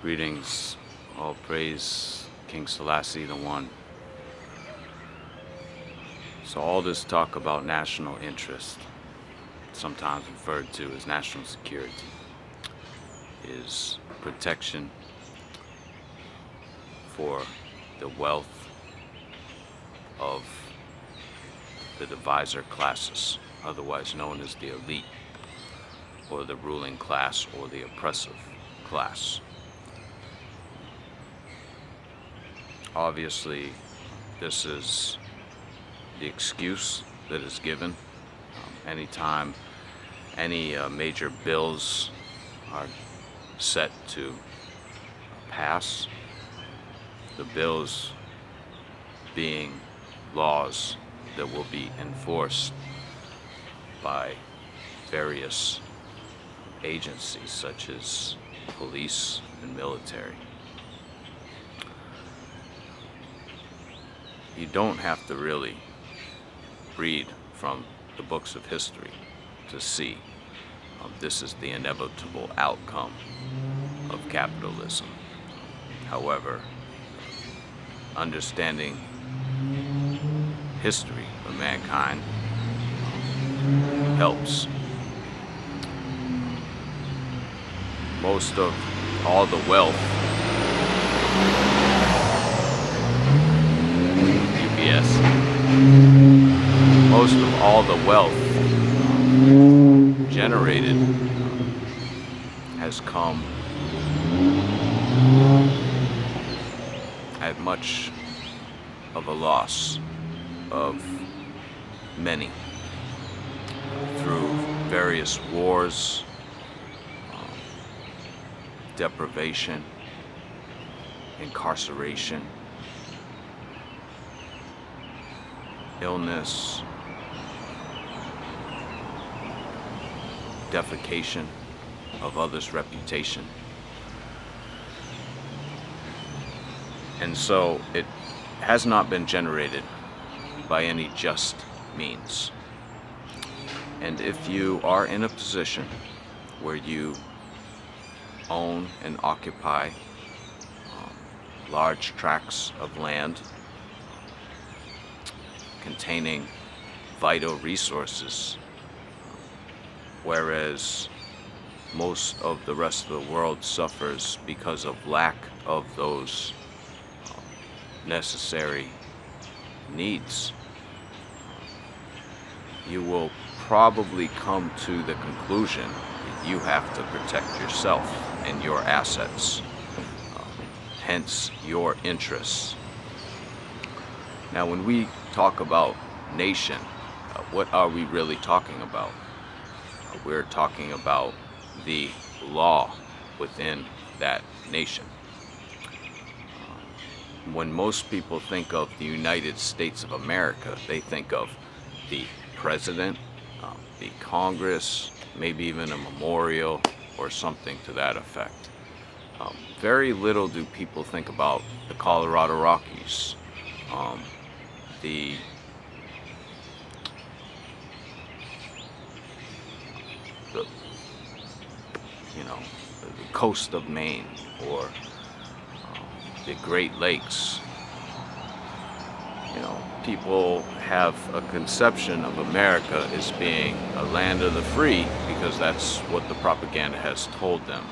Greetings, all praise King Selassie the One. So all this talk about national interest, sometimes referred to as national security, is protection for the wealth of the divisor classes, otherwise known as the elite, or the ruling class, or the oppressive class. Obviously, this is the excuse that is given anytime any major bills are set to pass. The bills being laws that will be enforced by various agencies such as police and military. You don't have to really read from the books of history to see this is the inevitable outcome of capitalism. However, understanding history of mankind helps. Most of all the wealth most of all the wealth generated has come at much of a loss of many through various wars, deprivation, incarceration, illness, defecation of others' reputation. And so it has not been generated by any just means. And if you are in a position where you own and occupy large tracts of land containing vital resources, whereas most of the rest of the world suffers because of lack of those necessary needs, you will probably come to the conclusion that you have to protect yourself and your assets, hence your interests. Now, when we talk about nation, what are we really talking about? We're talking about the law within that nation. When most people think of the United States of America, they think of the president, the Congress, maybe even a memorial or something to that effect. Very little do people think about the Colorado Rockies, the coast of Maine, or the Great Lakes. People have a conception of America as being a land of the free because that's what the propaganda has told them.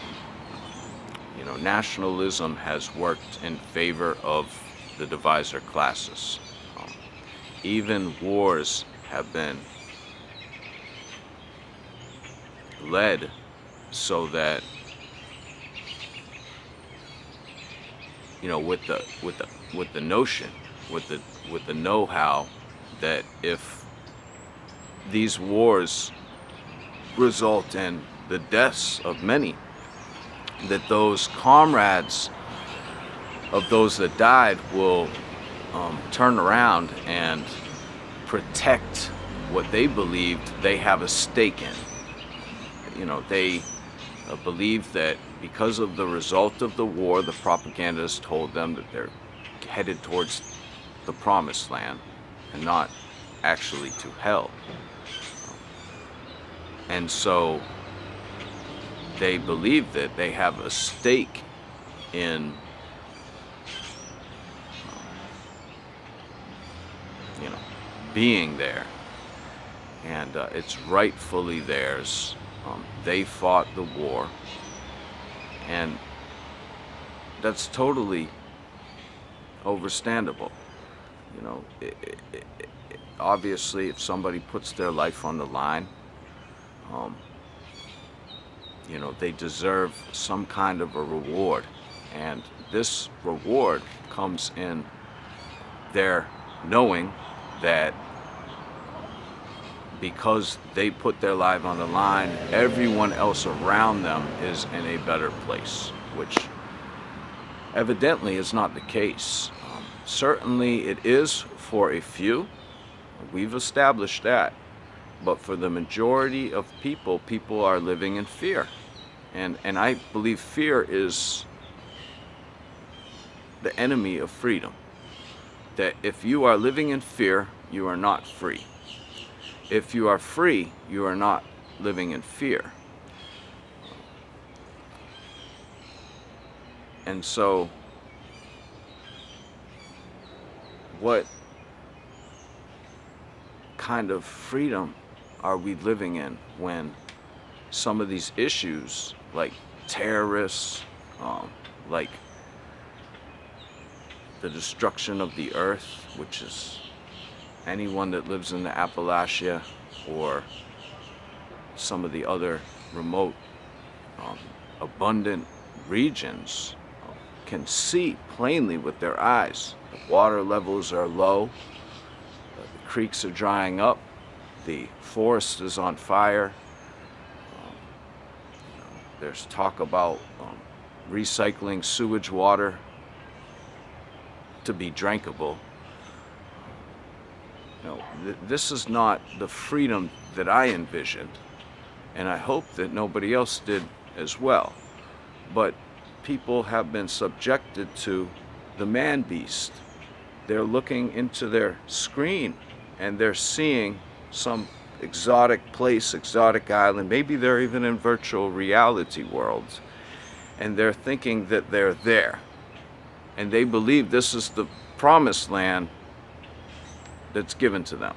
Nationalism has worked in favor of the divisor classes. Even wars have been led so that with the notion, with the know-how that if these wars result in the deaths of many, that those comrades of those that died will turn around and protect what they believed they have a stake in. They believe that because of the result of the war, the propagandists told them that they're headed towards the promised land and not actually to hell. And so they believe that they have a stake in you know, being there, and it's rightfully theirs. They fought the war, and that's totally overstandable. You know, obviously, if somebody puts their life on the line, you know, they deserve some kind of a reward, and this reward comes in their knowing that because they put their life on the line, everyone else around them is in a better place, which evidently is not the case. Certainly it is for a few, we've established that, but for the majority of people, people are living in fear. And I believe fear is the enemy of freedom. That if you are living in fear, you are not free. If you are free, you are not living in fear. And so, what kind of freedom are we living in when some of these issues, like terrorists, like the destruction of the earth, which is anyone that lives in the Appalachia or some of the other remote, abundant regions, can see plainly with their eyes. The water levels are low, the creeks are drying up, the forest is on fire. There's talk about recycling sewage water to be drinkable. You know, this is not the freedom that I envisioned, and I hope that nobody else did as well. But people have been subjected to the man-beast. They're looking into their screen and they're seeing some exotic place, exotic island, maybe they're even in virtual reality worlds, and they're thinking that they're there, and they believe this is the promised land that's given to them.